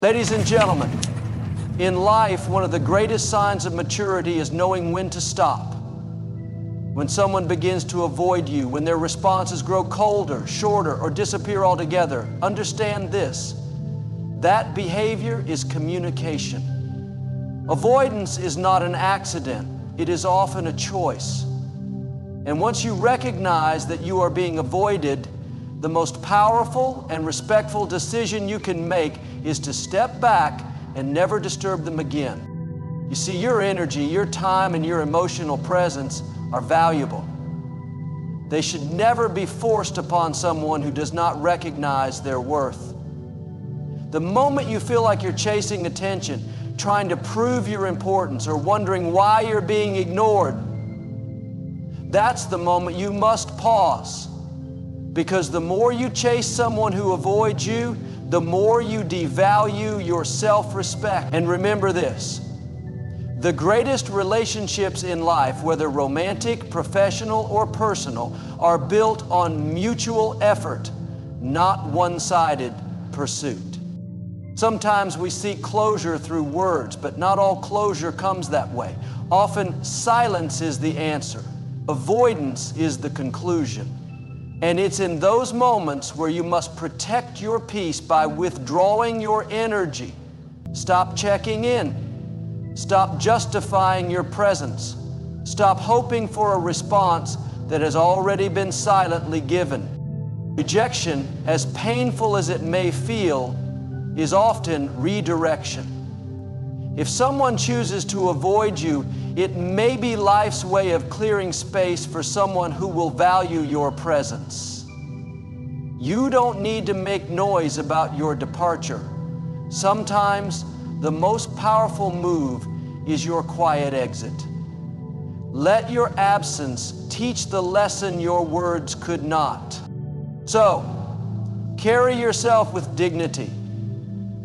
Ladies and gentlemen, in life, one of the greatest signs of maturity is knowing when to stop. When someone begins to avoid you, when their responses grow colder, shorter, or disappear altogether, understand this: that behavior is communication. Avoidance is not an accident. It is often a choice. And once you recognize that you are being avoided, the most powerful and respectful decision you can make is to step back and never disturb them again. You see, your energy, your time, and your emotional presence are valuable. They should never be forced upon someone who does not recognize their worth. The moment you feel like you're chasing attention, trying to prove your importance, or wondering why you're being ignored, that's the moment you must pause. Because the more you chase someone who avoids you, the more you devalue your self-respect. And remember this: the greatest relationships in life, whether romantic, professional, or personal, are built on mutual effort, not one-sided pursuit. Sometimes we seek closure through words, but not all closure comes that way. Often silence is the answer. Avoidance is the conclusion. And it's in those moments where you must protect your peace by withdrawing your energy. Stop checking in. Stop justifying your presence. Stop hoping for a response that has already been silently given. Rejection, as painful as it may feel, is often redirection. If someone chooses to avoid you, it may be life's way of clearing space for someone who will value your presence. You don't need to make noise about your departure. Sometimes the most powerful move is your quiet exit. Let your absence teach the lesson your words could not. So, carry yourself with dignity.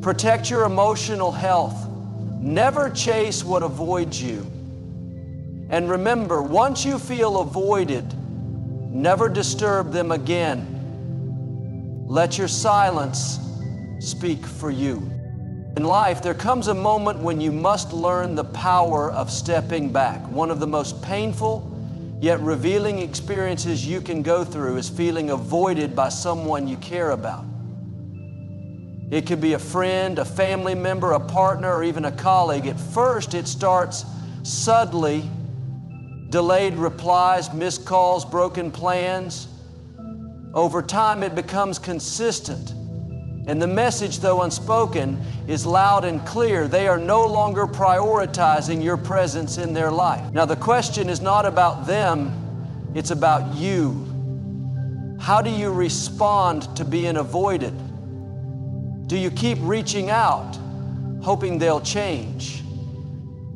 Protect your emotional health. Never chase what avoids you. And remember, once you feel avoided, never disturb them again. Let your silence speak for you. In life, there comes a moment when you must learn the power of stepping back. One of the most painful yet revealing experiences you can go through is feeling avoided by someone you care about. It could be a friend, a family member, a partner, or even a colleague. At first, it starts subtly. Delayed replies, missed calls, broken plans. Over time, it becomes consistent. And the message, though unspoken, is loud and clear. They are no longer prioritizing your presence in their life. Now, the question is not about them, it's about you. How do you respond to being avoided? Do you keep reaching out, hoping they'll change?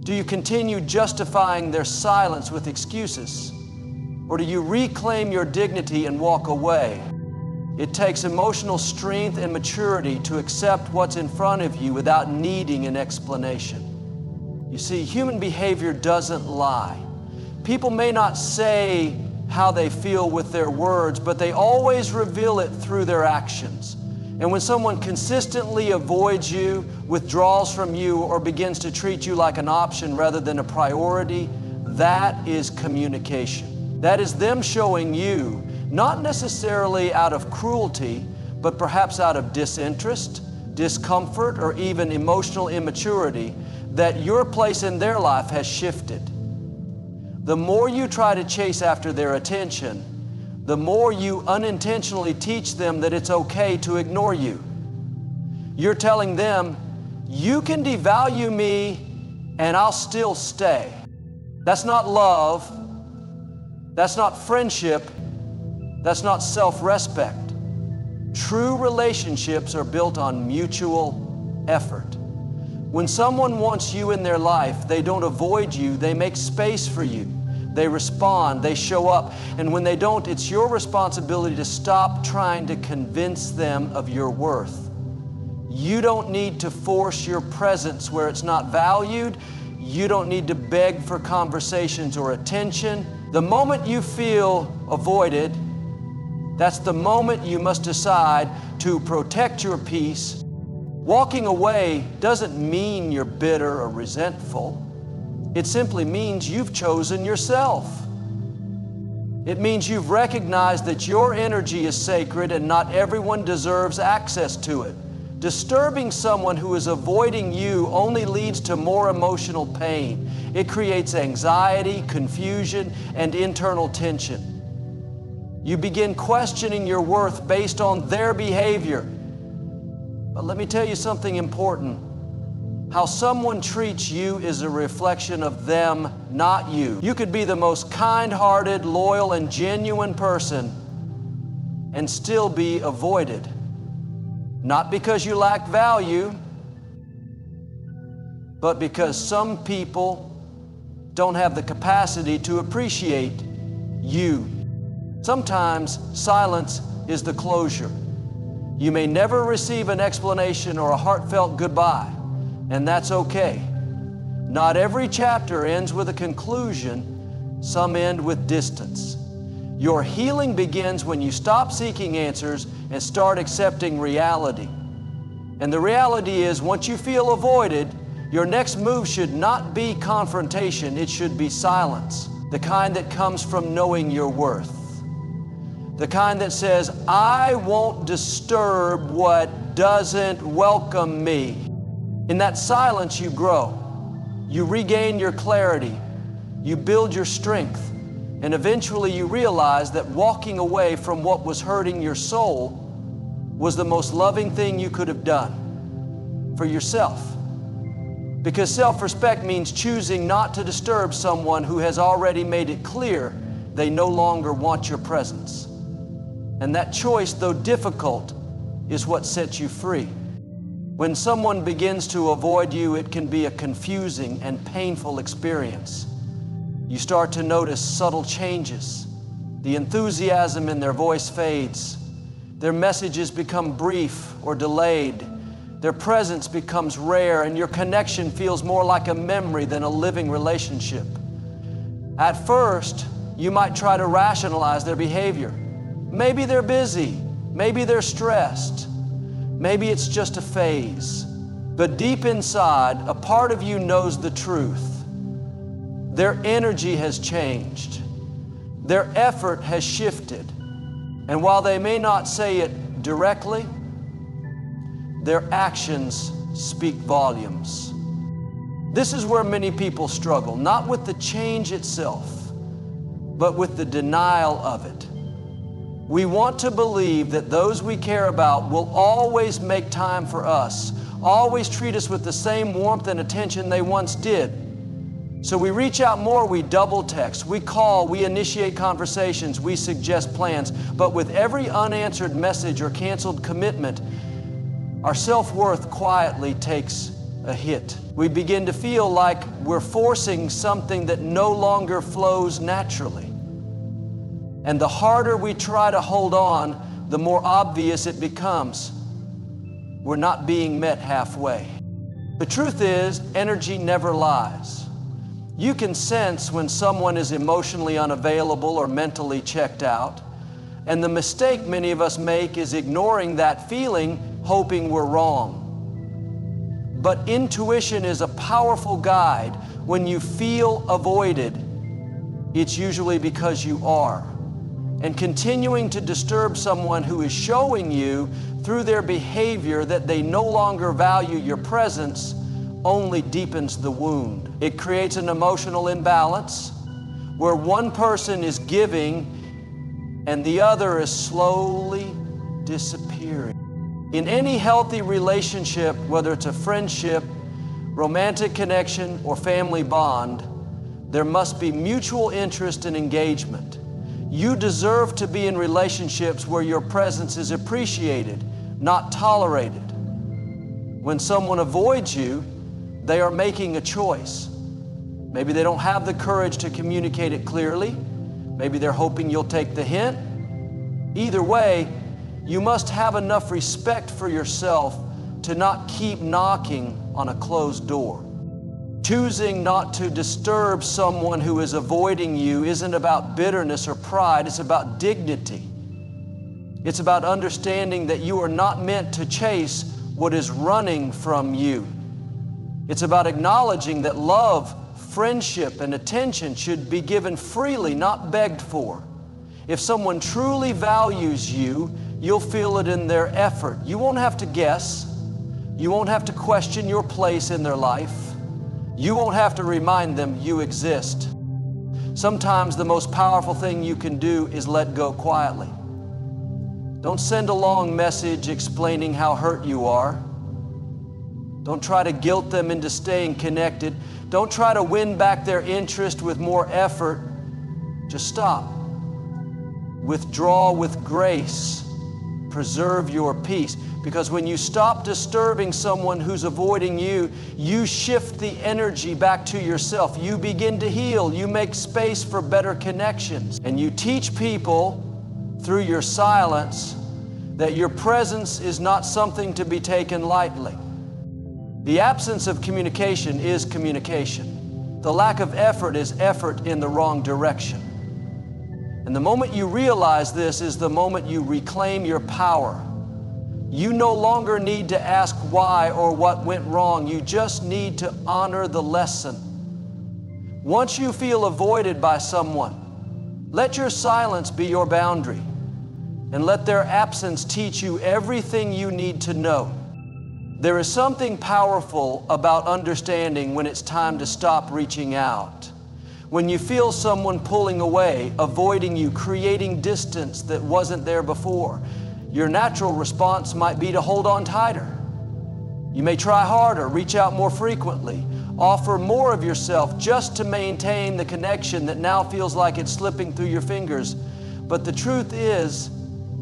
Do you continue justifying their silence with excuses? Or do you reclaim your dignity and walk away? It takes emotional strength and maturity to accept what's in front of you without needing an explanation. You see, human behavior doesn't lie. People may not say how they feel with their words, but they always reveal it through their actions. And when someone consistently avoids you, withdraws from you, or begins to treat you like an option rather than a priority, that is communication. That is them showing you, not necessarily out of cruelty, but perhaps out of disinterest, discomfort, or even emotional immaturity, that your place in their life has shifted. The more you try to chase after their attention, the more you unintentionally teach them that it's okay to ignore you. You're telling them, you can devalue me and I'll still stay. That's not love. That's not friendship. That's not self-respect. True relationships are built on mutual effort. When someone wants you in their life, they don't avoid you, they make space for you. They respond, they show up, and when they don't, it's your responsibility to stop trying to convince them of your worth. You don't need to force your presence where it's not valued. You don't need to beg for conversations or attention. The moment you feel avoided, that's the moment you must decide to protect your peace Walking away doesn't mean you're bitter or resentful. It simply means you've chosen yourself. It means you've recognized that your energy is sacred and not everyone deserves access to it. Disturbing someone who is avoiding you only leads to more emotional pain. It creates anxiety, confusion, and internal tension. You begin questioning your worth based on their behavior. But let me tell you something important. How someone treats you is a reflection of them, not you. You could be the most kind-hearted, loyal, and genuine person and still be avoided. Not because you lack value, but because some people don't have the capacity to appreciate you. Sometimes silence is the closure. You may never receive an explanation or a heartfelt goodbye, and that's okay. Not every chapter ends with a conclusion. Some end with distance. Your healing begins when you stop seeking answers and start accepting reality. And the reality is, once you feel avoided, your next move should not be confrontation, it should be silence. The kind that comes from knowing your worth. The kind that says, I won't disturb what doesn't welcome me. In that silence, you grow. You regain your clarity. You build your strength. And eventually you realize that walking away from what was hurting your soul was the most loving thing you could have done for yourself. Because self-respect means choosing not to disturb someone who has already made it clear they no longer want your presence. And that choice, though difficult, is what sets you free. When someone begins to avoid you, it can be a confusing and painful experience. You start to notice subtle changes. The enthusiasm in their voice fades. Their messages become brief or delayed. Their presence becomes rare, and your connection feels more like a memory than a living relationship. At first, you might try to rationalize their behavior. Maybe they're busy. Maybe they're stressed. Maybe it's just a phase. But deep inside, a part of you knows the truth. Their energy has changed. Their effort has shifted. And while they may not say it directly, their actions speak volumes. This is where many people struggle, not with the change itself, but with the denial of it. We want to believe that those we care about will always make time for us, always treat us with the same warmth and attention they once did. So we reach out more, we double text, we call, we initiate conversations, we suggest plans. But with every unanswered message or canceled commitment, our self-worth quietly takes a hit. We begin to feel like we're forcing something that no longer flows naturally. And the harder we try to hold on, the more obvious it becomes. We're not being met halfway. The truth is, energy never lies. You can sense when someone is emotionally unavailable or mentally checked out. And the mistake many of us make is ignoring that feeling, hoping we're wrong. But intuition is a powerful guide. When you feel avoided, it's usually because you are. And continuing to disturb someone who is showing you through their behavior that they no longer value your presence only deepens the wound. It creates an emotional imbalance where one person is giving and the other is slowly disappearing. In any healthy relationship, whether it's a friendship, romantic connection, or family bond, there must be mutual interest and engagement. You deserve to be in relationships where your presence is appreciated, not tolerated. When someone avoids you, they are making a choice. Maybe they don't have the courage to communicate it clearly. Maybe they're hoping you'll take the hint. Either way, you must have enough respect for yourself to not keep knocking on a closed door. Choosing not to disturb someone who is avoiding you isn't about bitterness or pride, it's about dignity. It's about understanding that you are not meant to chase what is running from you. It's about acknowledging that love, friendship, and attention should be given freely, not begged for. If someone truly values you, you'll feel it in their effort. You won't have to guess. You won't have to question your place in their life. You won't have to remind them you exist. Sometimes the most powerful thing you can do is let go quietly. Don't send a long message explaining how hurt you are. Don't try to guilt them into staying connected. Don't try to win back their interest with more effort. Just stop. Withdraw with grace. Preserve your peace. Because when you stop disturbing someone who's avoiding you, you shift the energy back to yourself. You begin to heal. You make space for better connections. And you teach people through your silence that your presence is not something to be taken lightly. The absence of communication is communication. The lack of effort is effort in the wrong direction. And the moment you realize this is the moment you reclaim your power. You no longer need to ask why or what went wrong. You just need to honor the lesson. Once you feel avoided by someone, let your silence be your boundary, and let their absence teach you everything you need to know. There is something powerful about understanding when it's time to stop reaching out. When you feel someone pulling away, avoiding you, creating distance that wasn't there before, your natural response might be to hold on tighter. You may try harder, reach out more frequently, offer more of yourself just to maintain the connection that now feels like it's slipping through your fingers. But the truth is,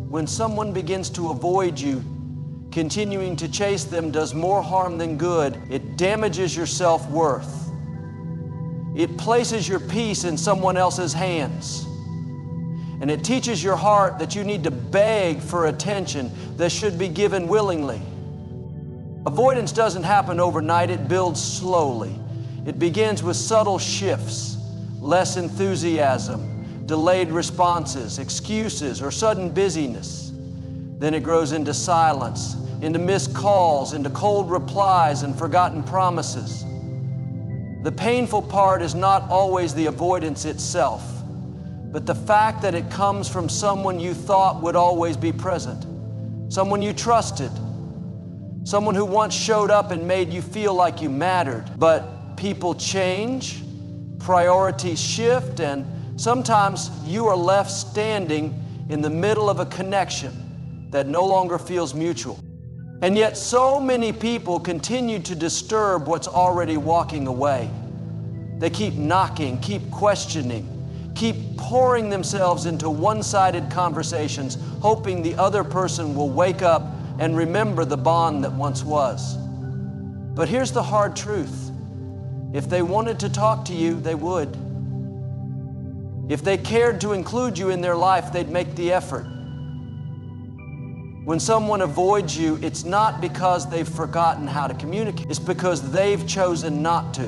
when someone begins to avoid you, continuing to chase them does more harm than good. It damages your self-worth. It places your peace in someone else's hands. And it teaches your heart that you need to beg for attention that should be given willingly. Avoidance doesn't happen overnight, it builds slowly. It begins with subtle shifts, less enthusiasm, delayed responses, excuses, or sudden busyness. Then it grows into silence, into missed calls, into cold replies and forgotten promises. The painful part is not always the avoidance itself, but the fact that it comes from someone you thought would always be present, someone you trusted, someone who once showed up and made you feel like you mattered. But people change, priorities shift, and sometimes you are left standing in the middle of a connection that no longer feels mutual. And yet so many people continue to disturb what's already walking away. They keep knocking, keep questioning, keep pouring themselves into one-sided conversations, hoping the other person will wake up and remember the bond that once was. But here's the hard truth. If they wanted to talk to you, they would. If they cared to include you in their life, they'd make the effort. When someone avoids you, it's not because they've forgotten how to communicate. It's because they've chosen not to.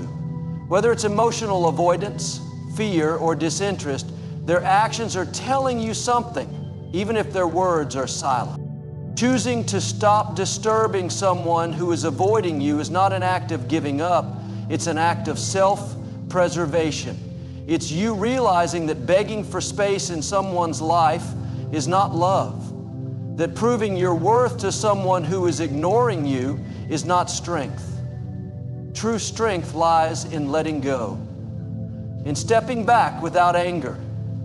Whether it's emotional avoidance, fear, or disinterest, their actions are telling you something, even if their words are silent. Choosing to stop disturbing someone who is avoiding you is not an act of giving up. It's an act of self-preservation. It's you realizing that begging for space in someone's life is not love. That proving your worth to someone who is ignoring you is not strength. True strength lies in letting go, in stepping back without anger,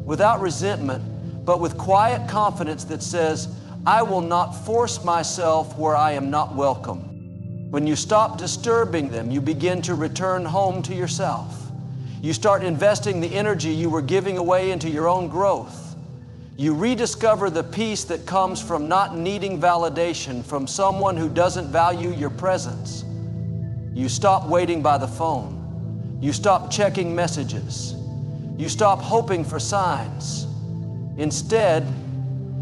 without resentment, but with quiet confidence that says, I will not force myself where I am not welcome. When you stop disturbing them, you begin to return home to yourself. You start investing the energy you were giving away into your own growth. You rediscover the peace that comes from not needing validation from someone who doesn't value your presence. You stop waiting by the phone. You stop checking messages. You stop hoping for signs. Instead,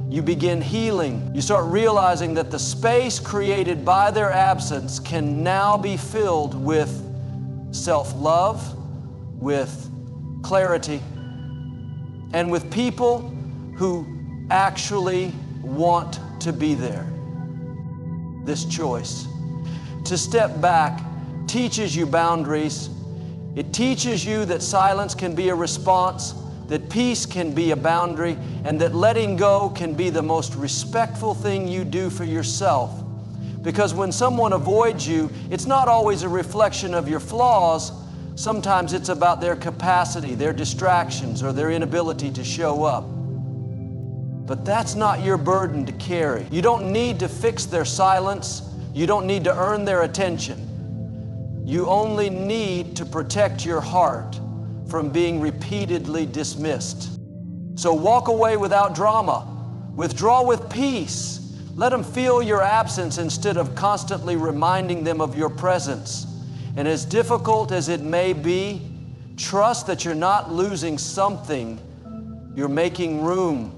you begin healing. You start realizing that the space created by their absence can now be filled with self-love, with clarity, and with people who actually want to be there. this choice. To step back teaches you boundaries. It teaches you that silence can be a response, that peace can be a boundary, and that letting go can be the most respectful thing you do for yourself. Because when someone avoids you, it's not always a reflection of your flaws. Sometimes it's about their capacity, their distractions, or their inability to show up. But that's not your burden to carry. You don't need to fix their silence. You don't need to earn their attention. You only need to protect your heart from being repeatedly dismissed. So walk away without drama. Withdraw with peace. Let them feel your absence instead of constantly reminding them of your presence. And as difficult as it may be, trust that you're not losing something. You're making room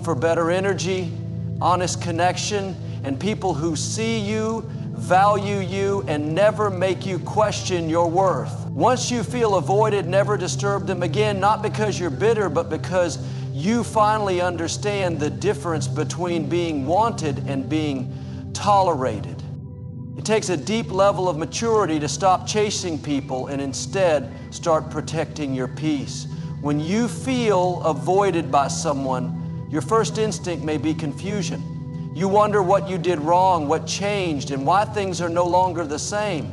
for better energy, honest connection, and people who see you, value you, and never make you question your worth. Once you feel avoided, never disturb them again, not because you're bitter, but because you finally understand the difference between being wanted and being tolerated. It takes a deep level of maturity to stop chasing people and instead start protecting your peace. When you feel avoided by someone, your first instinct may be confusion. You wonder what you did wrong, what changed, and why things are no longer the same.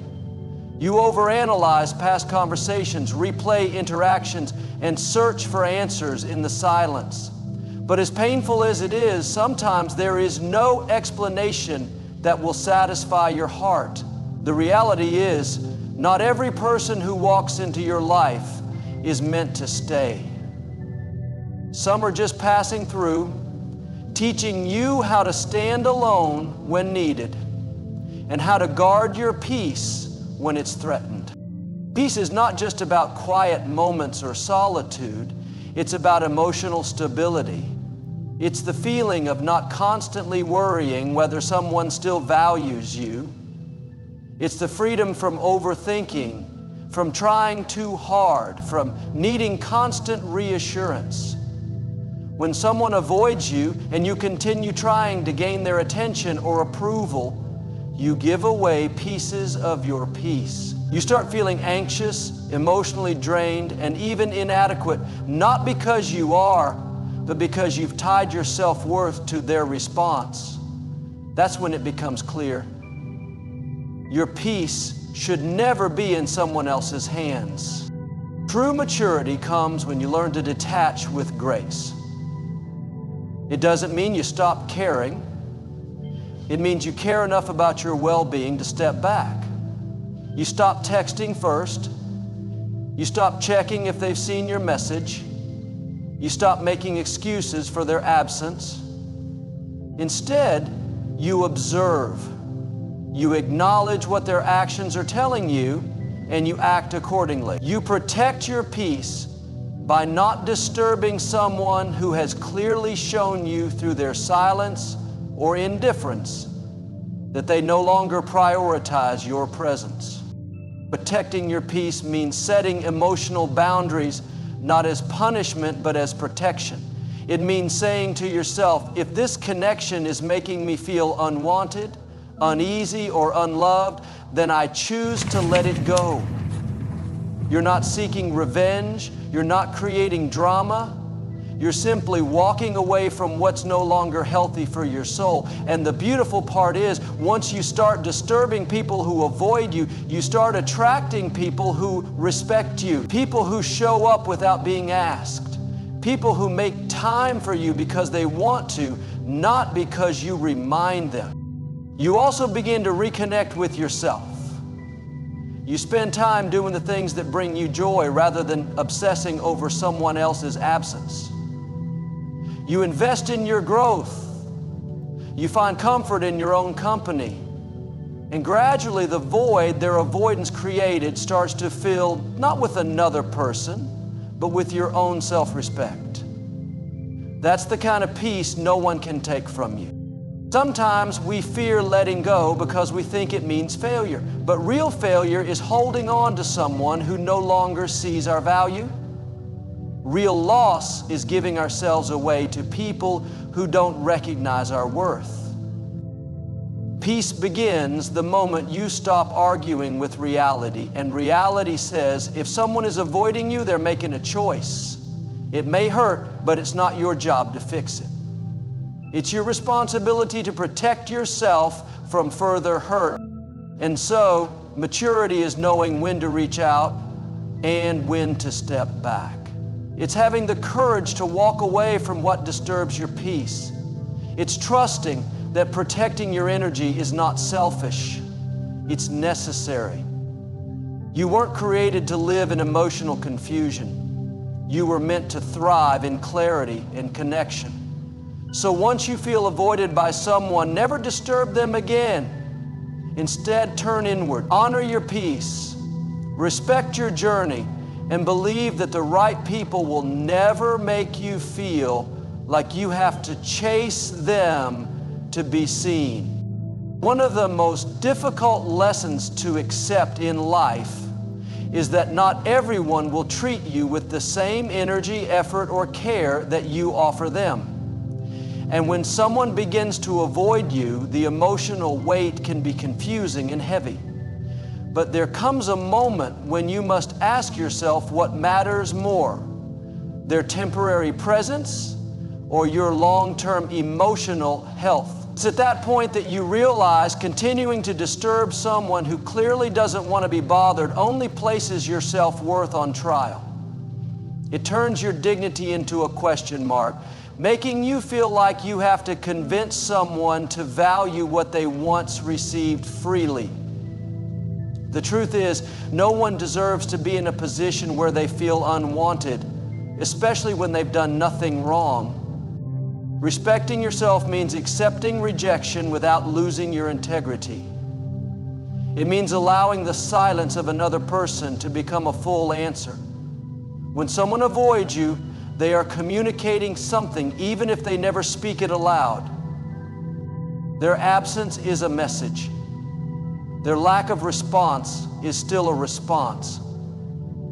You overanalyze past conversations, replay interactions, and search for answers in the silence. But as painful as it is, sometimes there is no explanation that will satisfy your heart. The reality is, not every person who walks into your life is meant to stay. Some are just passing through, teaching you how to stand alone when needed and how to guard your peace when it's threatened. Peace is not just about quiet moments or solitude. It's about emotional stability. It's the feeling of not constantly worrying whether someone still values you. It's the freedom from overthinking, from trying too hard, from needing constant reassurance. When someone avoids you and you continue trying to gain their attention or approval, you give away pieces of your peace. You start feeling anxious, emotionally drained, and even inadequate, not because you are, but because you've tied your self-worth to their response. That's when it becomes clear. Your peace should never be in someone else's hands. True maturity comes when you learn to detach with grace. It doesn't mean you stop caring. It means you care enough about your well-being to step back. You stop texting first. You stop checking if they've seen your message. You stop making excuses for their absence. Instead, you observe. You acknowledge what their actions are telling you, and you act accordingly. You protect your peace by not disturbing someone who has clearly shown you through their silence or indifference that they no longer prioritize your presence. Protecting your peace means setting emotional boundaries not as punishment but as protection. It means saying to yourself, if this connection is making me feel unwanted, uneasy, or unloved, then I choose to let it go. You're not seeking revenge. You're not creating drama. You're simply walking away from what's no longer healthy for your soul. And the beautiful part is, once you start disturbing people who avoid you, you start attracting people who respect you, people who show up without being asked, people who make time for you because they want to, not because you remind them. You also begin to reconnect with yourself. You spend time doing the things that bring you joy rather than obsessing over someone else's absence. You invest in your growth. You find comfort in your own company. And gradually the void their avoidance created starts to fill not with another person, but with your own self-respect. That's the kind of peace no one can take from you. Sometimes we fear letting go because we think it means failure. But real failure is holding on to someone who no longer sees our value. Real loss is giving ourselves away to people who don't recognize our worth. Peace begins the moment you stop arguing with reality. And reality says, if someone is avoiding you, they're making a choice. It may hurt, but it's not your job to fix it. It's your responsibility to protect yourself from further hurt. And so, maturity is knowing when to reach out and when to step back. It's having the courage to walk away from what disturbs your peace. It's trusting that protecting your energy is not selfish. It's necessary. You weren't created to live in emotional confusion. You were meant to thrive in clarity and connection. So once you feel avoided by someone, never disturb them again. Instead, turn inward. Honor your peace. Respect your journey, and believe that the right people will never make you feel like you have to chase them to be seen. One of the most difficult lessons to accept in life is that not everyone will treat you with the same energy, effort, or care that you offer them. And when someone begins to avoid you, the emotional weight can be confusing and heavy. But there comes a moment when you must ask yourself what matters more, their temporary presence or your long-term emotional health. It's at that point that you realize continuing to disturb someone who clearly doesn't want to be bothered only places your self-worth on trial. It turns your dignity into a question mark, making you feel like you have to convince someone to value what they once received freely. The truth is, no one deserves to be in a position where they feel unwanted, especially when they've done nothing wrong. Respecting yourself means accepting rejection without losing your integrity. It means allowing the silence of another person to become a full answer. When someone avoids you, they are communicating something, even if they never speak it aloud. Their absence is a message. Their lack of response is still a response.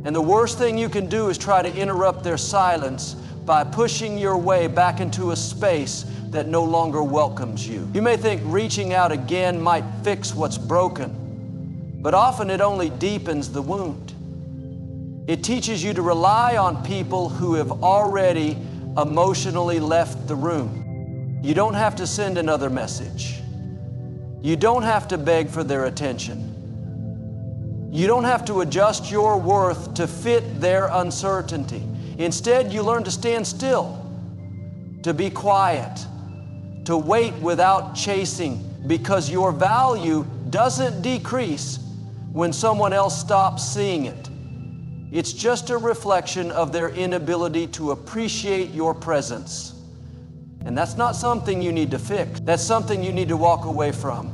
And the worst thing you can do is try to interrupt their silence by pushing your way back into a space that no longer welcomes you. You may think reaching out again might fix what's broken, but often it only deepens the wound. It teaches you to rely on people who have already emotionally left the room. You don't have to send another message. You don't have to beg for their attention. You don't have to adjust your worth to fit their uncertainty. Instead, you learn to stand still, to be quiet, to wait without chasing, because your value doesn't decrease when someone else stops seeing it. It's just a reflection of their inability to appreciate your presence. And that's not something you need to fix. That's something you need to walk away from.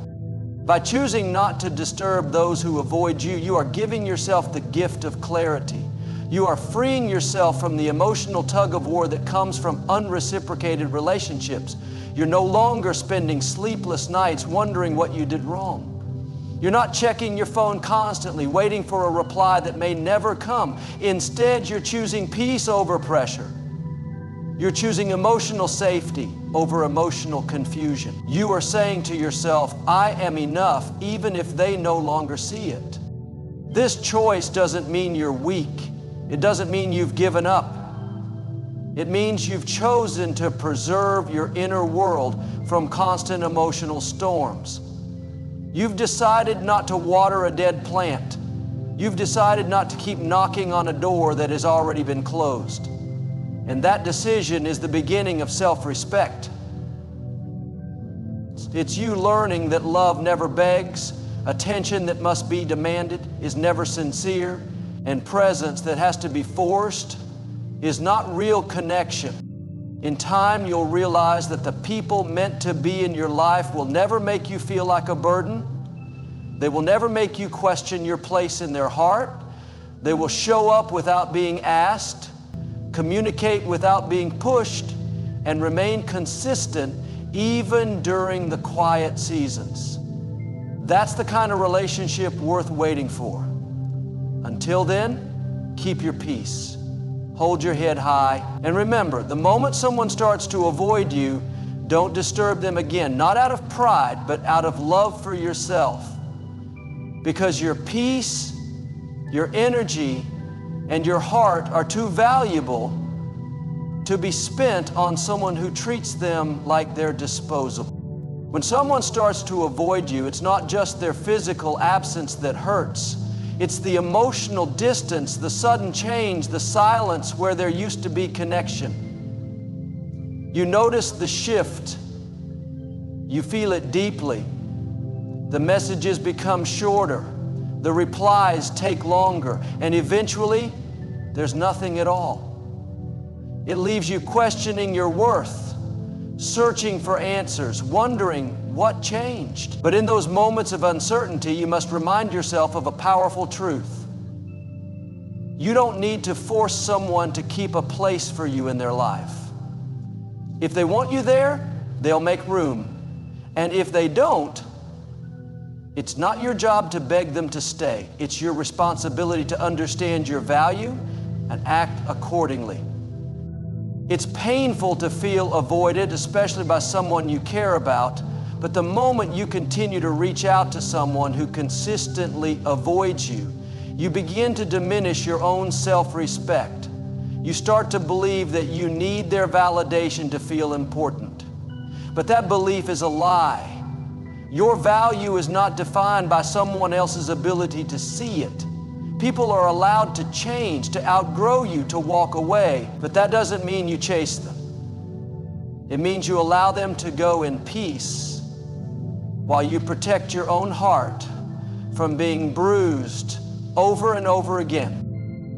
By choosing not to disturb those who avoid you, you are giving yourself the gift of clarity. You are freeing yourself from the emotional tug of war that comes from unreciprocated relationships. You're no longer spending sleepless nights wondering what you did wrong. You're not checking your phone constantly, waiting for a reply that may never come. Instead, you're choosing peace over pressure. You're choosing emotional safety over emotional confusion. You are saying to yourself, I am enough, even if they no longer see it. This choice doesn't mean you're weak. It doesn't mean you've given up. It means you've chosen to preserve your inner world from constant emotional storms. You've decided not to water a dead plant. You've decided not to keep knocking on a door that has already been closed. And that decision is the beginning of self-respect. It's you learning that love never begs, attention that must be demanded is never sincere, and presence that has to be forced is not real connection. In time, you'll realize that the people meant to be in your life will never make you feel like a burden. They will never make you question your place in their heart. They will show up without being asked, communicate without being pushed, and remain consistent even during the quiet seasons. That's the kind of relationship worth waiting for. Until then, keep your peace. Hold your head high. And remember, the moment someone starts to avoid you, Don't disturb them again, not out of pride, but out of love for yourself. Because your peace, your energy, and your heart are too valuable to be spent on someone who treats them like they're disposable. When someone starts to avoid you, it's not just their physical absence that hurts. It's the emotional distance, the sudden change, the silence where there used to be connection. You notice the shift. You feel it deeply. The messages become shorter. The replies take longer. And eventually, there's nothing at all. It leaves you questioning your worth, searching for answers, wondering what changed. But in those moments of uncertainty, you must remind yourself of a powerful truth. You don't need to force someone to keep a place for you in their life. If they want you there, they'll make room. And if they don't, it's not your job to beg them to stay. It's your responsibility to understand your value and act accordingly. It's painful to feel avoided, especially by someone you care about, but the moment you continue to reach out to someone who consistently avoids you, you begin to diminish your own self-respect. You start to believe that you need their validation to feel important. But that belief is a lie. Your value is not defined by someone else's ability to see it. People are allowed to change, to outgrow you, to walk away, but that doesn't mean you chase them. It means you allow them to go in peace while you protect your own heart from being bruised over and over again.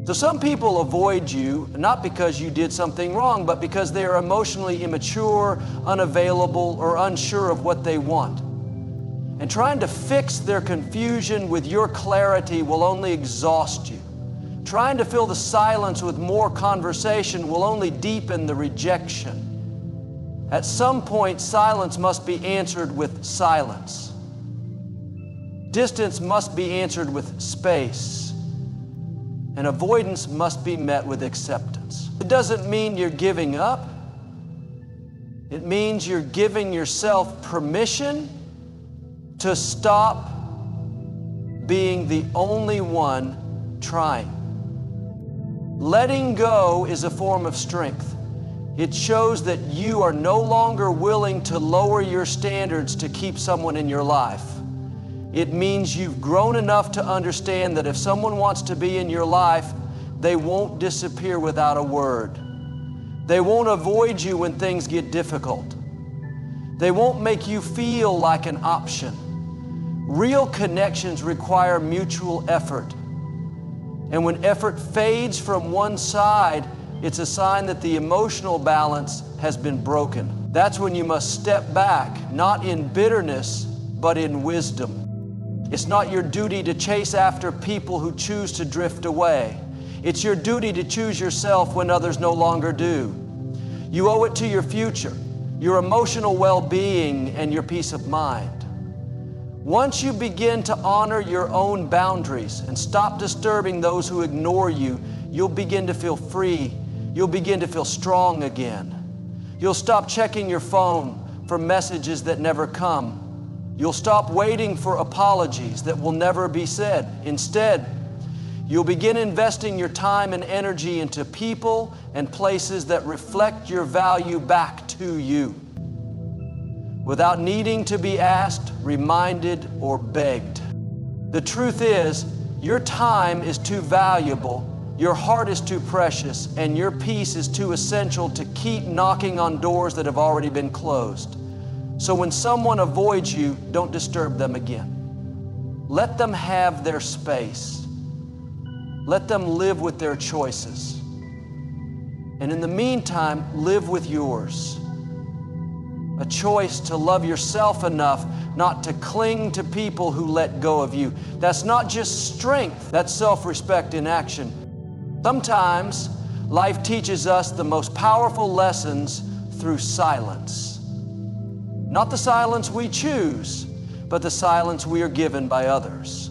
So some people avoid you not because you did something wrong, but because they are emotionally immature, unavailable, or unsure of what they want. And trying to fix their confusion with your clarity will only exhaust you. Trying to fill the silence with more conversation will only deepen the rejection. At some point, silence must be answered with silence. Distance must be answered with space. And avoidance must be met with acceptance. It doesn't mean you're giving up. It means you're giving yourself permission to stop being the only one trying. Letting go is a form of strength. It shows that you are no longer willing to lower your standards to keep someone in your life. It means you've grown enough to understand that if someone wants to be in your life, they won't disappear without a word. They won't avoid you when things get difficult. They won't make you feel like an option. Real connections require mutual effort. And when effort fades from one side, it's a sign that the emotional balance has been broken. That's when you must step back, not in bitterness, but in wisdom. It's not your duty to chase after people who choose to drift away. It's your duty to choose yourself when others no longer do. You owe it to your future, your emotional well-being, and your peace of mind. Once you begin to honor your own boundaries and stop disturbing those who ignore you, you'll begin to feel free. You'll begin to feel strong again. You'll stop checking your phone for messages that never come. You'll stop waiting for apologies that will never be said. Instead, you'll begin investing your time and energy into people and places that reflect your value back to you, without needing to be asked, reminded, or begged. The truth is, your time is too valuable, your heart is too precious, and your peace is too essential to keep knocking on doors that have already been closed. So when someone avoids you, don't disturb them again. Let them have their space. Let them live with their choices. And in the meantime, live with yours. A choice to love yourself enough not to cling to people who let go of you. That's not just strength, that's self-respect in action. Sometimes life teaches us the most powerful lessons through silence. Not the silence we choose, but the silence we are given by others.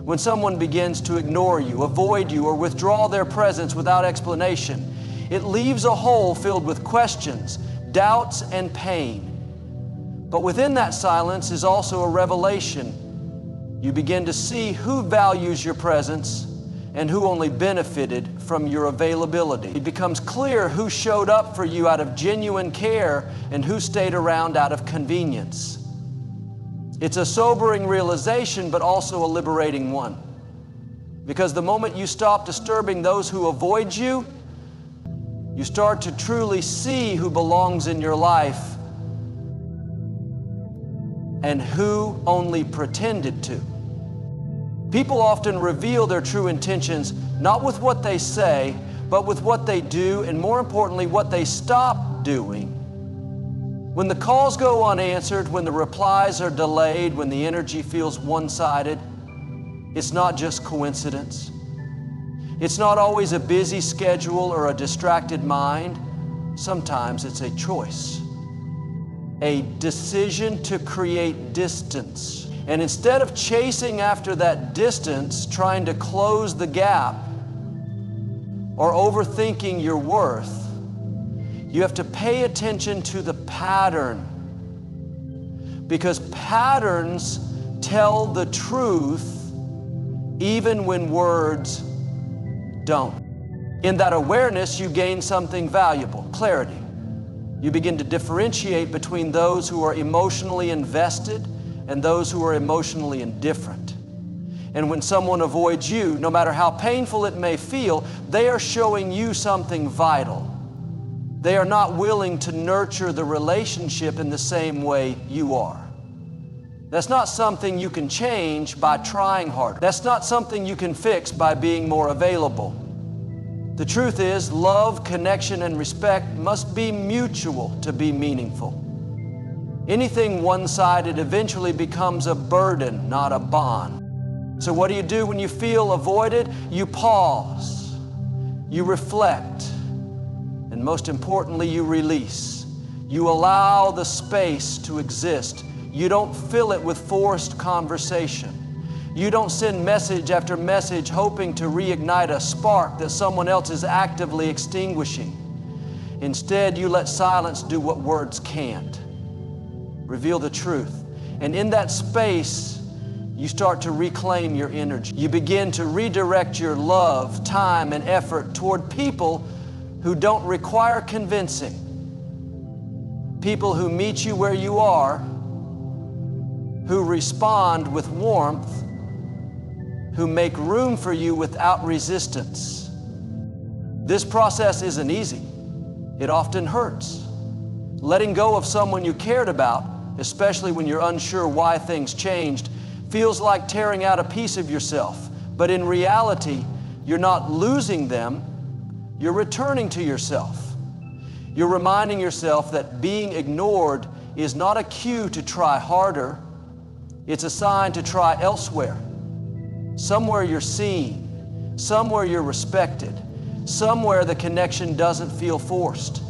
When someone begins to ignore you, avoid you, or withdraw their presence without explanation, it leaves a hole filled with questions, doubts, and pain. But within that silence is also a revelation. You begin to see who values your presence and who only benefited from your availability. It becomes clear who showed up for you out of genuine care and who stayed around out of convenience. It's a sobering realization, but also a liberating one. Because the moment you stop disturbing those who avoid you, you start to truly see who belongs in your life and who only pretended to. People often reveal their true intentions not with what they say, but with what they do, and more importantly, what they stop doing. When the calls go unanswered, when the replies are delayed, when the energy feels one-sided, it's not just coincidence. It's not always a busy schedule or a distracted mind. Sometimes it's a choice, a decision to create distance. And instead of chasing after that distance, trying to close the gap, or overthinking your worth, you have to pay attention to the pattern. Because patterns tell the truth even when words don't. In that awareness, you gain something valuable, clarity. You begin to differentiate between those who are emotionally invested and those who are emotionally indifferent. And when someone avoids you, no matter how painful it may feel, they are showing you something vital. They are not willing to nurture the relationship in the same way you are. That's not something you can change by trying harder. That's not something you can fix by being more available. The truth is, love, connection, and respect must be mutual to be meaningful. Anything one-sided eventually becomes a burden, not a bond. So what do you do when you feel avoided? You pause, you reflect, and most importantly, you release. You allow the space to exist. You don't fill it with forced conversation. You don't send message after message hoping to reignite a spark that someone else is actively extinguishing. Instead, you let silence do what words can't. Reveal the truth. And in that space, you start to reclaim your energy. You begin to redirect your love, time, and effort toward people who don't require convincing. People who meet you where you are, who respond with warmth, who make room for you without resistance. This process isn't easy. It often hurts. Letting go of someone you cared about, especially when you're unsure why things changed, feels like tearing out a piece of yourself. But in reality, you're not losing them, you're returning to yourself. You're reminding yourself that being ignored is not a cue to try harder, it's a sign to try elsewhere. Somewhere you're seen, somewhere you're respected, somewhere the connection doesn't feel forced.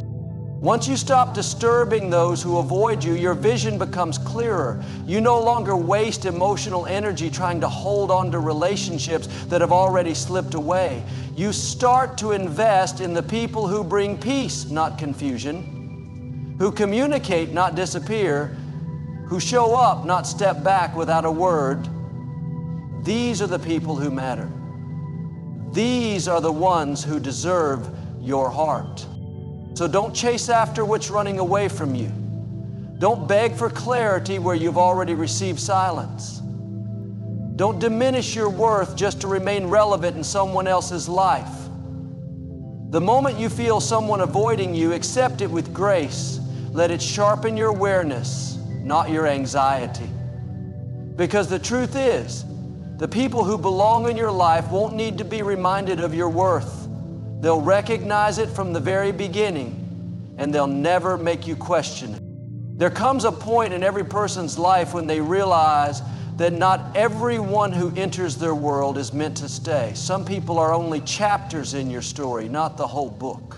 Once you stop disturbing those who avoid you, your vision becomes clearer. You no longer waste emotional energy trying to hold on to relationships that have already slipped away. You start to invest in the people who bring peace, not confusion, who communicate, not disappear, who show up, not step back without a word. These are the people who matter. These are the ones who deserve your heart. So don't chase after what's running away from you. Don't beg for clarity where you've already received silence. Don't diminish your worth just to remain relevant in someone else's life. The moment you feel someone avoiding you, accept it with grace. Let it sharpen your awareness, not your anxiety. Because the truth is, the people who belong in your life won't need to be reminded of your worth. They'll recognize it from the very beginning, and they'll never make you question it. There comes a point in every person's life when they realize that not everyone who enters their world is meant to stay. Some people are only chapters in your story, not the whole book.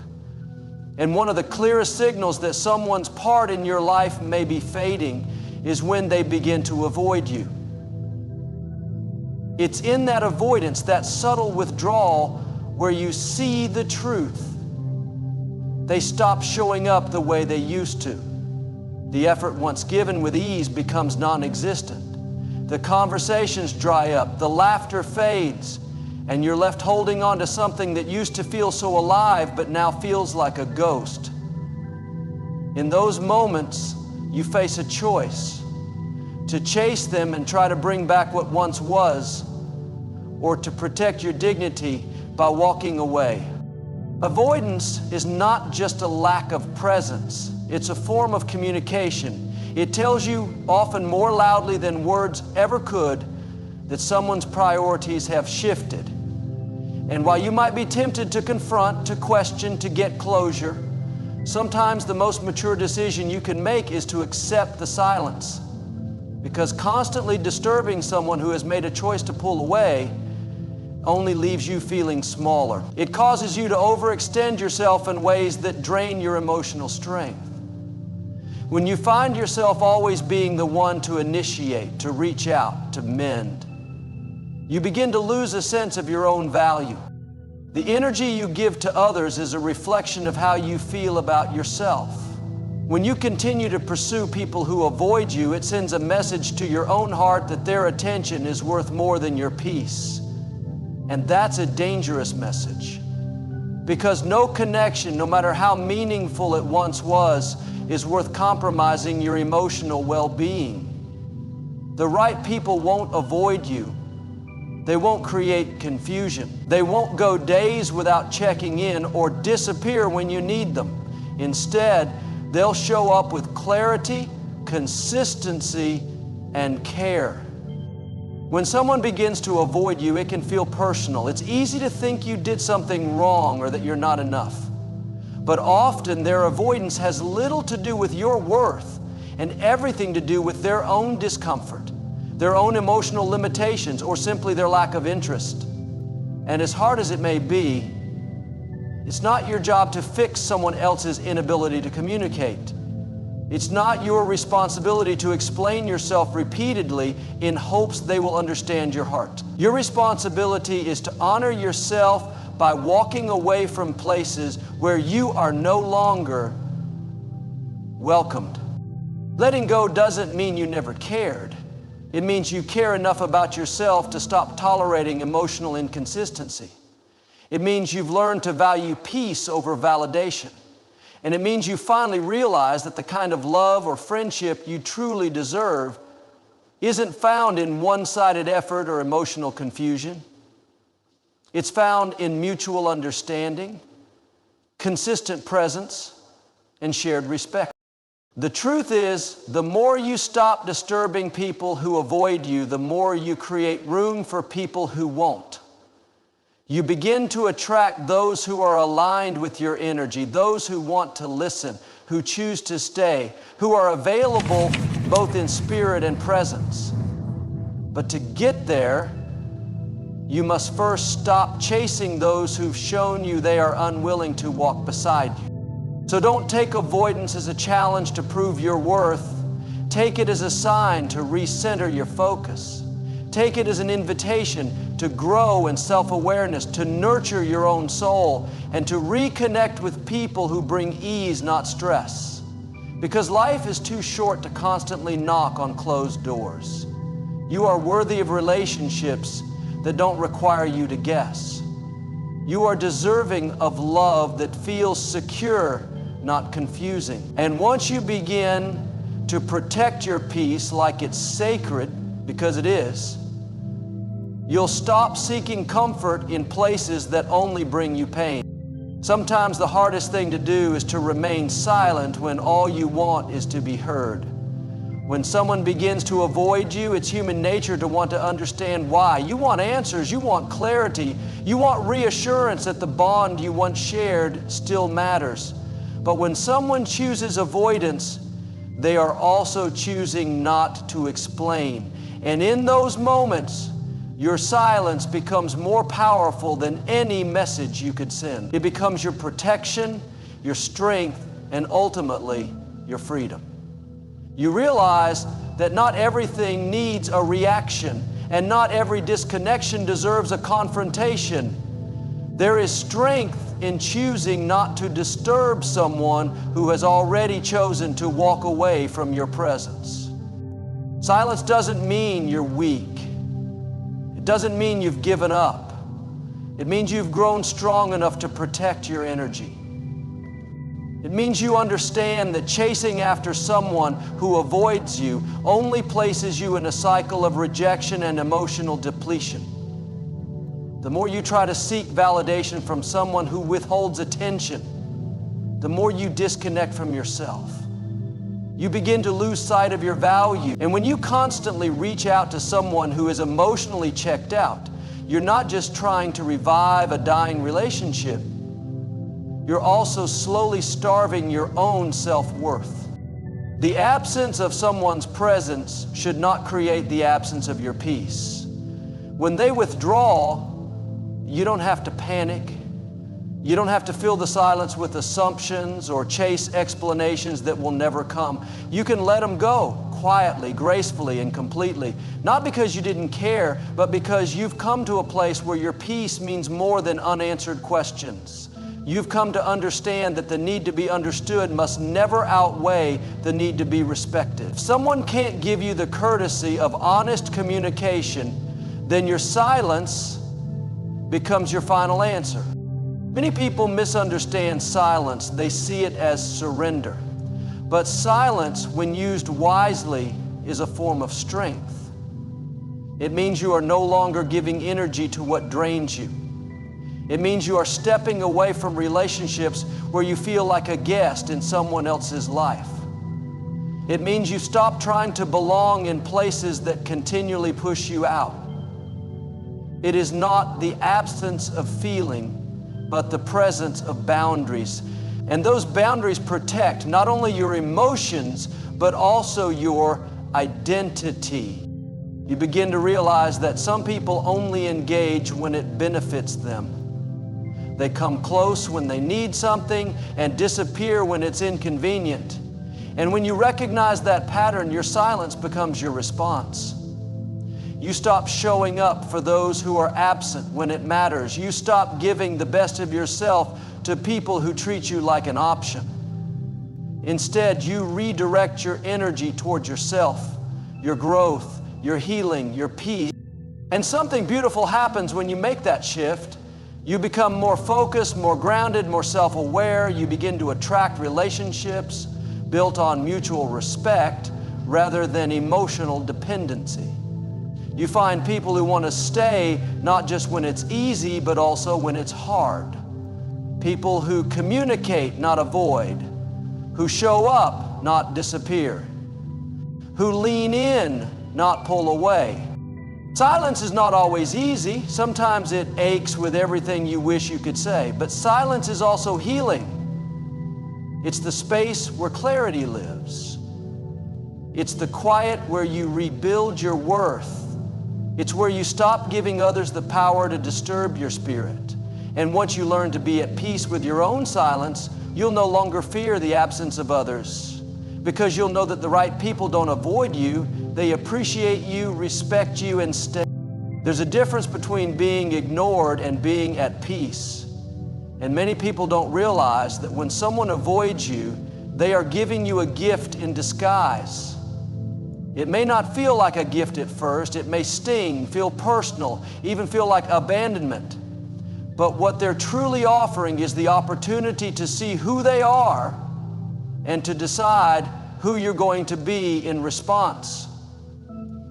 And one of the clearest signals that someone's part in your life may be fading is when they begin to avoid you. It's in that avoidance, that subtle withdrawal, where you see the truth They stop showing up the way they used to. The effort once given with ease becomes non-existent. The conversations dry up, the laughter fades, and you're left holding on to something that used to feel so alive but now feels like a ghost. In those moments, you face a choice: to chase them and try to bring back what once was, or to protect your dignity by walking away. Avoidance is not just a lack of presence, it's a form of communication. It tells you, often more loudly than words ever could, that someone's priorities have shifted. And while you might be tempted to confront, to question, to get closure, sometimes the most mature decision you can make is to accept the silence. Because constantly disturbing someone who has made a choice to pull away only leaves you feeling smaller. It causes you to overextend yourself in ways that drain your emotional strength. When you find yourself always being the one to initiate, to reach out, to mend, you begin to lose a sense of your own value. The energy you give to others is a reflection of how you feel about yourself. When you continue to pursue people who avoid you, it sends a message to your own heart that their attention is worth more than your peace. And that's a dangerous message, because no connection, no matter how meaningful it once was, is worth compromising your emotional well-being. The right people won't avoid you. They won't create confusion. They won't go days without checking in or disappear when you need them. Instead, they'll show up with clarity, consistency, and care. When someone begins to avoid you, it can feel personal. It's easy to think you did something wrong or that you're not enough. But often their avoidance has little to do with your worth and everything to do with their own discomfort, their own emotional limitations, or simply their lack of interest. And as hard as it may be, it's not your job to fix someone else's inability to communicate. It's not your responsibility to explain yourself repeatedly in hopes they will understand your heart. Your responsibility is to honor yourself by walking away from places where you are no longer welcomed. Letting go doesn't mean you never cared. It means you care enough about yourself to stop tolerating emotional inconsistency. It means you've learned to value peace over validation. And it means you finally realize that the kind of love or friendship you truly deserve isn't found in one-sided effort or emotional confusion. It's found in mutual understanding, consistent presence, and shared respect. The truth is, the more you stop disturbing people who avoid you, the more you create room for people who won't. You begin to attract those who are aligned with your energy, those who want to listen, who choose to stay, who are available both in spirit and presence. But to get there, you must first stop chasing those who've shown you they are unwilling to walk beside you. So don't take avoidance as a challenge to prove your worth. Take it as a sign to recenter your focus. Take it as an invitation to grow in self-awareness, to nurture your own soul, and to reconnect with people who bring ease, not stress. Because life is too short to constantly knock on closed doors. You are worthy of relationships that don't require you to guess. You are deserving of love that feels secure, not confusing. And once you begin to protect your peace like it's sacred, because it is, you'll stop seeking comfort in places that only bring you pain. Sometimes the hardest thing to do is to remain silent when all you want is to be heard. When someone begins to avoid you, it's human nature to want to understand why. You want answers, you want clarity, you want reassurance that the bond you once shared still matters. But when someone chooses avoidance, they are also choosing not to explain. And in those moments, your silence becomes more powerful than any message you could send. It becomes your protection, your strength, and ultimately, your freedom. You realize that not everything needs a reaction, and not every disconnection deserves a confrontation. There is strength in choosing not to disturb someone who has already chosen to walk away from your presence. Silence doesn't mean you're weak. It doesn't mean you've given up. It means you've grown strong enough to protect your energy. It means you understand that chasing after someone who avoids you only places you in a cycle of rejection and emotional depletion. The more you try to seek validation from someone who withholds attention, the more you disconnect from yourself. You begin to lose sight of your value. And when you constantly reach out to someone who is emotionally checked out, you're not just trying to revive a dying relationship, you're also slowly starving your own self-worth. The absence of someone's presence should not create the absence of your peace. When they withdraw, you don't have to panic. You don't have to fill the silence with assumptions or chase explanations that will never come. You can let them go quietly, gracefully, and completely. Not because you didn't care, but because you've come to a place where your peace means more than unanswered questions. You've come to understand that the need to be understood must never outweigh the need to be respected. If someone can't give you the courtesy of honest communication, then your silence becomes your final answer. Many people misunderstand silence. They see it as surrender. But silence, when used wisely, is a form of strength. It means you are no longer giving energy to what drains you. It means you are stepping away from relationships where you feel like a guest in someone else's life. It means you stop trying to belong in places that continually push you out. It is not the absence of feeling, but the presence of boundaries. And those boundaries protect not only your emotions, but also your identity. You begin to realize that some people only engage when it benefits them. They come close when they need something and disappear when it's inconvenient. And when you recognize that pattern, your silence becomes your response. You stop showing up for those who are absent when it matters. You stop giving the best of yourself to people who treat you like an option. Instead, you redirect your energy toward yourself, your growth, your healing, your peace. And something beautiful happens when you make that shift. You become more focused, more grounded, more self-aware. You begin to attract relationships built on mutual respect rather than emotional dependency. You find people who want to stay not just when it's easy, but also when it's hard. People who communicate, not avoid. Who show up, not disappear. Who lean in, not pull away. Silence is not always easy. Sometimes it aches with everything you wish you could say. But silence is also healing. It's the space where clarity lives. It's the quiet where you rebuild your worth. It's where you stop giving others the power to disturb your spirit. And once you learn to be at peace with your own silence, you'll no longer fear the absence of others, because you'll know that the right people don't avoid you. They appreciate you, respect you, and stay. There's a difference between being ignored and being at peace. And many people don't realize that when someone avoids you, they are giving you a gift in disguise. It may not feel like a gift at first. It may sting, feel personal, even feel like abandonment. But what they're truly offering is the opportunity to see who they are and to decide who you're going to be in response.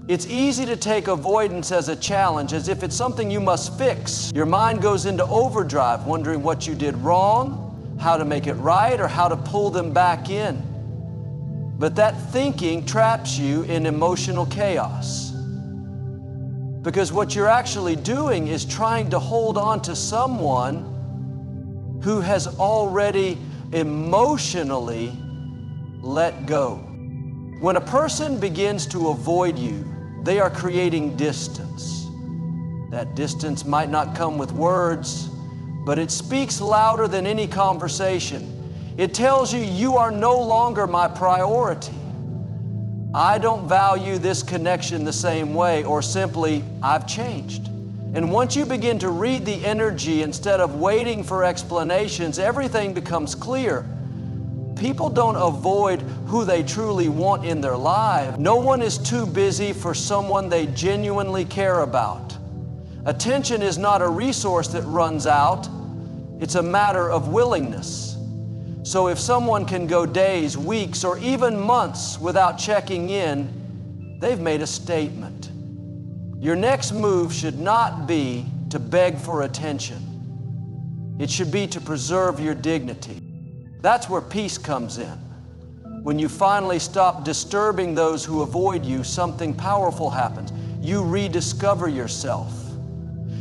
It's easy to take avoidance as a challenge, as if it's something you must fix. Your mind goes into overdrive, wondering what you did wrong, how to make it right, or how to pull them back in. But that thinking traps you in emotional chaos. Because what you're actually doing is trying to hold on to someone who has already emotionally let go. When a person begins to avoid you, they are creating distance. That distance might not come with words, but it speaks louder than any conversation. It tells you, you are no longer my priority. I don't value this connection the same way, or simply, I've changed. And once you begin to read the energy instead of waiting for explanations, everything becomes clear. People don't avoid who they truly want in their life. No one is too busy for someone they genuinely care about. Attention is not a resource that runs out. It's a matter of willingness. So if someone can go days, weeks, or even months without checking in, they've made a statement. Your next move should not be to beg for attention. It should be to preserve your dignity. That's where peace comes in. When you finally stop disturbing those who avoid you, something powerful happens. You rediscover yourself.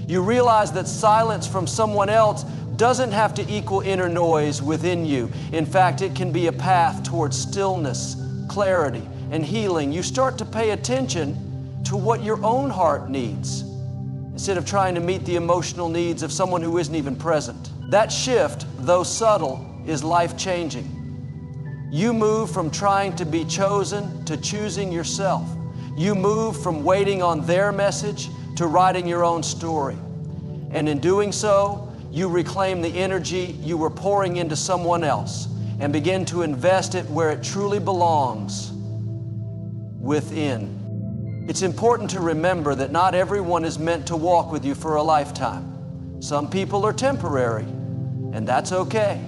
You realize that silence from someone else doesn't have to equal inner noise within you. In fact, it can be a path towards stillness, clarity, and healing. You start to pay attention to what your own heart needs, instead of trying to meet the emotional needs of someone who isn't even present. That shift, though subtle, is life-changing. You move from trying to be chosen to choosing yourself. You move from waiting on their message to writing your own story. And in doing so, you reclaim the energy you were pouring into someone else and begin to invest it where it truly belongs, within. It's important to remember that not everyone is meant to walk with you for a lifetime. Some people are temporary, and that's okay.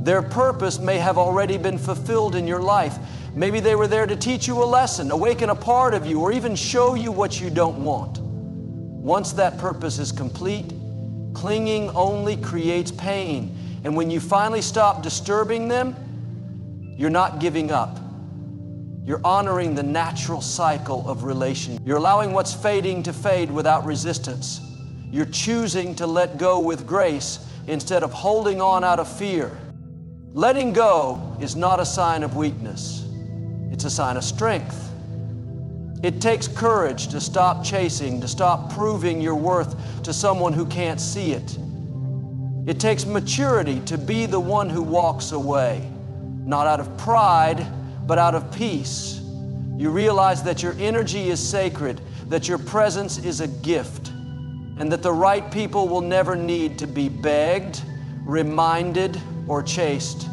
Their purpose may have already been fulfilled in your life. Maybe they were there to teach you a lesson, awaken a part of you, or even show you what you don't want. Once that purpose is complete, clinging only creates pain. And when you finally stop disturbing them, you're not giving up. You're honoring the natural cycle of relation. You're allowing what's fading to fade without resistance. You're choosing to let go with grace instead of holding on out of fear. Letting go is not a sign of weakness. It's a sign of strength. It takes courage to stop chasing, to stop proving your worth to someone who can't see it. It takes maturity to be the one who walks away, not out of pride, but out of peace. You realize that your energy is sacred, that your presence is a gift, and that the right people will never need to be begged, reminded, or chased.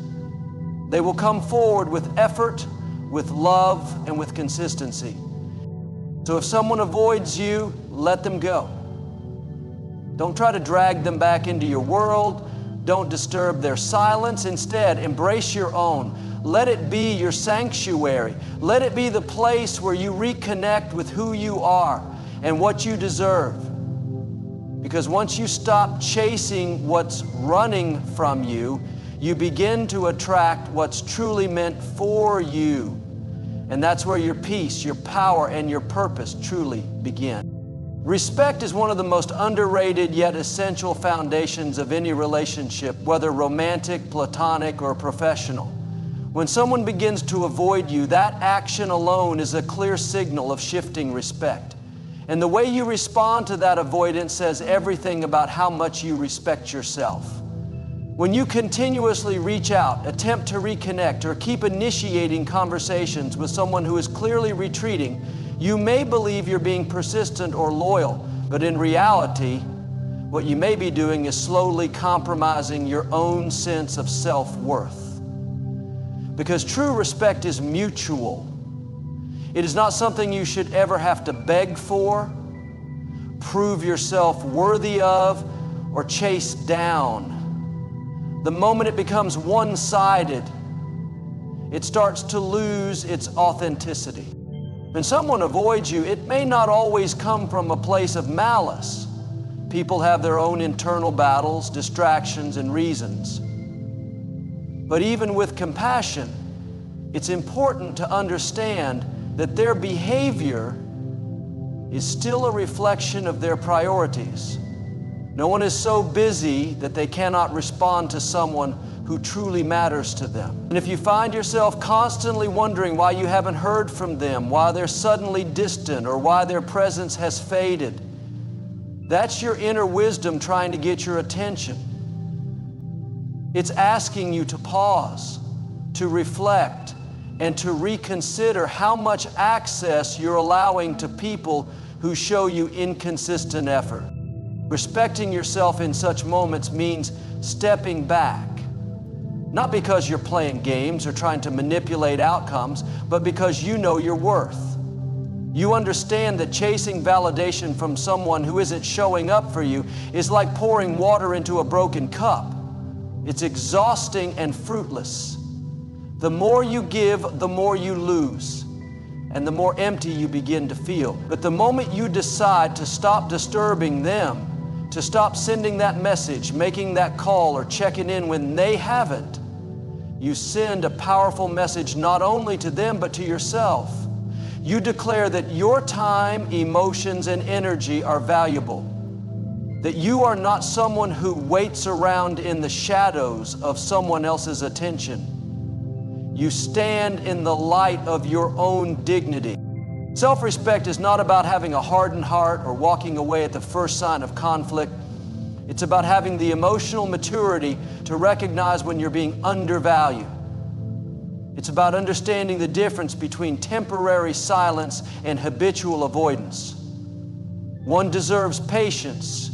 They will come forward with effort, with love, and with consistency. So if someone avoids you, let them go. Don't try to drag them back into your world. Don't disturb their silence. Instead, embrace your own. Let it be your sanctuary. Let it be the place where you reconnect with who you are and what you deserve. Because once you stop chasing what's running from you, you begin to attract what's truly meant for you. And that's where your peace, your power, and your purpose truly begin. Respect is one of the most underrated yet essential foundations of any relationship, whether romantic, platonic, or professional. When someone begins to avoid you, that action alone is a clear signal of shifting respect. And the way you respond to that avoidance says everything about how much you respect yourself. When you continuously reach out, attempt to reconnect, or keep initiating conversations with someone who is clearly retreating, you may believe you're being persistent or loyal, but in reality, what you may be doing is slowly compromising your own sense of self-worth. Because true respect is mutual. It is not something you should ever have to beg for, prove yourself worthy of, or chase down. The moment it becomes one-sided, it starts to lose its authenticity. When someone avoids you, it may not always come from a place of malice. People have their own internal battles, distractions, and reasons. But even with compassion, it's important to understand that their behavior is still a reflection of their priorities. No one is so busy that they cannot respond to someone who truly matters to them. And if you find yourself constantly wondering why you haven't heard from them, why they're suddenly distant, or why their presence has faded, that's your inner wisdom trying to get your attention. It's asking you to pause, to reflect, and to reconsider how much access you're allowing to people who show you inconsistent effort. Respecting yourself in such moments means stepping back, not because you're playing games or trying to manipulate outcomes, but because you know your worth. You understand that chasing validation from someone who isn't showing up for you is like pouring water into a broken cup. It's exhausting and fruitless. The more you give, the more you lose, and the more empty you begin to feel. But the moment you decide to stop disturbing them, to stop sending that message, making that call, or checking in when they haven't, you send a powerful message not only to them, but to yourself. You declare that your time, emotions, and energy are valuable, that you are not someone who waits around in the shadows of someone else's attention. You stand in the light of your own dignity. Self-respect is not about having a hardened heart or walking away at the first sign of conflict. It's about having the emotional maturity to recognize when you're being undervalued. It's about understanding the difference between temporary silence and habitual avoidance. One deserves patience,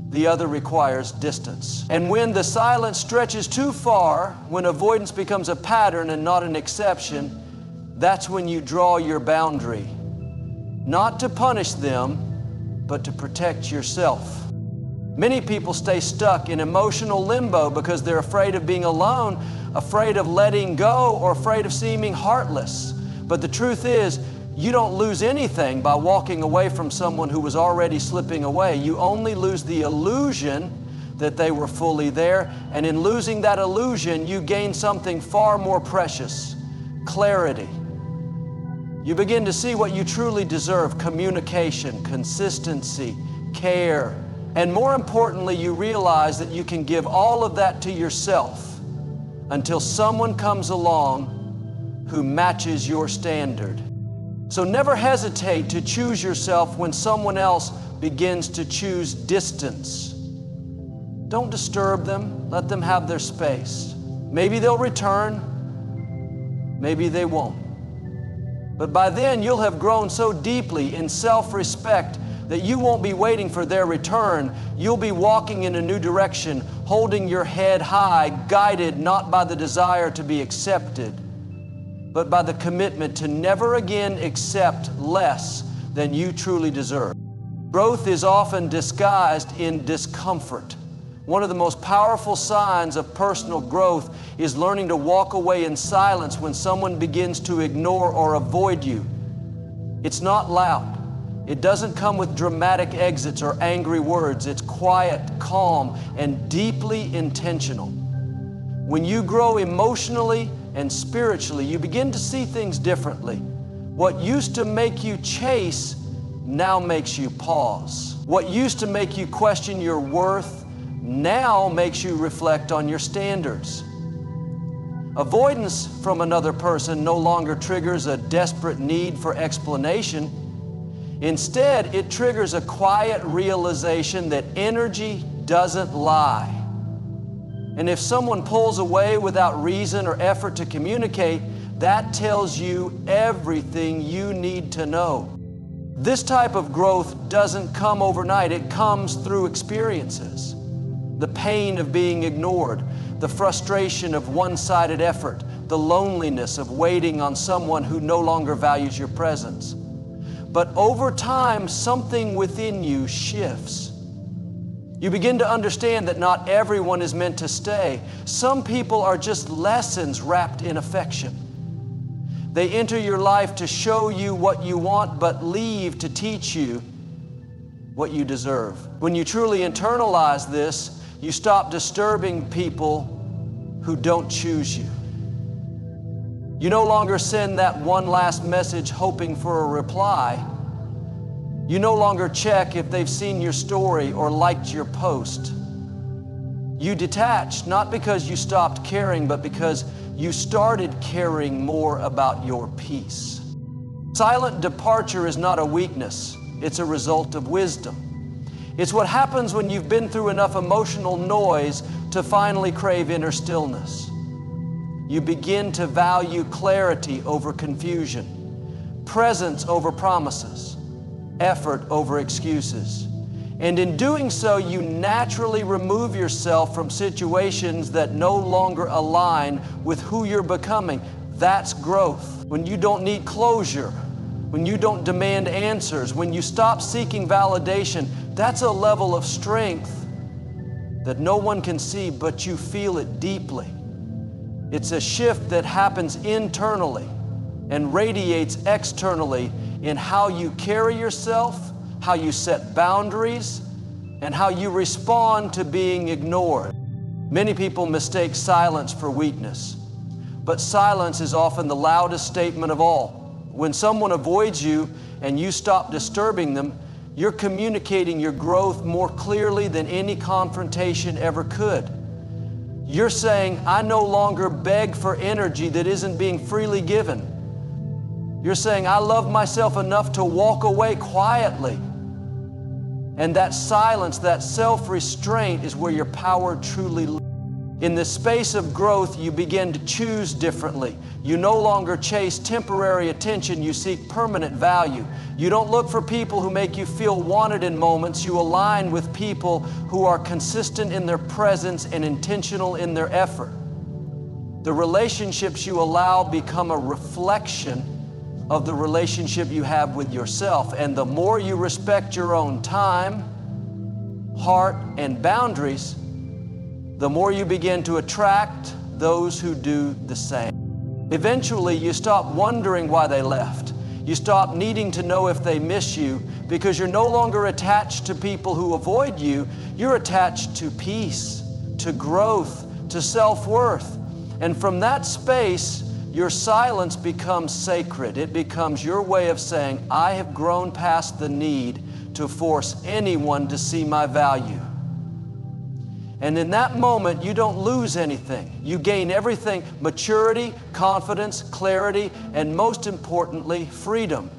the other requires distance. And when the silence stretches too far, when avoidance becomes a pattern and not an exception, that's when you draw your boundary. Not to punish them, but to protect yourself. Many people stay stuck in emotional limbo because they're afraid of being alone, afraid of letting go, or afraid of seeming heartless. But the truth is, you don't lose anything by walking away from someone who was already slipping away. You only lose the illusion that they were fully there, and in losing that illusion, you gain something far more precious: clarity. You begin to see what you truly deserve: communication, consistency, care. And more importantly, you realize that you can give all of that to yourself until someone comes along who matches your standard. So never hesitate to choose yourself when someone else begins to choose distance. Don't disturb them. Let them have their space. Maybe they'll return. Maybe they won't. But by then, you'll have grown so deeply in self-respect that you won't be waiting for their return. You'll be walking in a new direction, holding your head high, guided not by the desire to be accepted, but by the commitment to never again accept less than you truly deserve. Growth is often disguised in discomfort. One of the most powerful signs of personal growth is learning to walk away in silence when someone begins to ignore or avoid you. It's not loud. It doesn't come with dramatic exits or angry words. It's quiet, calm, and deeply intentional. When you grow emotionally and spiritually, you begin to see things differently. What used to make you chase now makes you pause. What used to make you question your worth now makes you reflect on your standards. Avoidance from another person no longer triggers a desperate need for explanation. Instead, it triggers a quiet realization that energy doesn't lie. And if someone pulls away without reason or effort to communicate, that tells you everything you need to know. This type of growth doesn't come overnight. It comes through experiences. The pain of being ignored, the frustration of one-sided effort, the loneliness of waiting on someone who no longer values your presence. But over time, something within you shifts. You begin to understand that not everyone is meant to stay. Some people are just lessons wrapped in affection. They enter your life to show you what you want, but leave to teach you what you deserve. When you truly internalize this, you stop disturbing people who don't choose you. You no longer send that one last message hoping for a reply. You no longer check if they've seen your story or liked your post. You detach, not because you stopped caring, but because you started caring more about your peace. Silent departure is not a weakness. It's a result of wisdom. It's what happens when you've been through enough emotional noise to finally crave inner stillness. You begin to value clarity over confusion, presence over promises, effort over excuses. And in doing so, you naturally remove yourself from situations that no longer align with who you're becoming. That's growth. When you don't need closure, when you don't demand answers, when you stop seeking validation, that's a level of strength that no one can see, but you feel it deeply. It's a shift that happens internally and radiates externally in how you carry yourself, how you set boundaries, and how you respond to being ignored. Many people mistake silence for weakness, but silence is often the loudest statement of all. When someone avoids you and you stop disturbing them, you're communicating your growth more clearly than any confrontation ever could. You're saying, I no longer beg for energy that isn't being freely given. You're saying, I love myself enough to walk away quietly. And that silence, that self-restraint is where your power truly lives. In the space of growth, you begin to choose differently. You no longer chase temporary attention, you seek permanent value. You don't look for people who make you feel wanted in moments. You align with people who are consistent in their presence and intentional in their effort. The relationships you allow become a reflection of the relationship you have with yourself. And the more you respect your own time, heart, and boundaries, the more you begin to attract those who do the same. Eventually, you stop wondering why they left. You stop needing to know if they miss you because you're no longer attached to people who avoid you. You're attached to peace, to growth, to self-worth. And from that space, your silence becomes sacred. It becomes your way of saying, I have grown past the need to force anyone to see my value. And in that moment, you don't lose anything. You gain everything: maturity, confidence, clarity, and most importantly, freedom.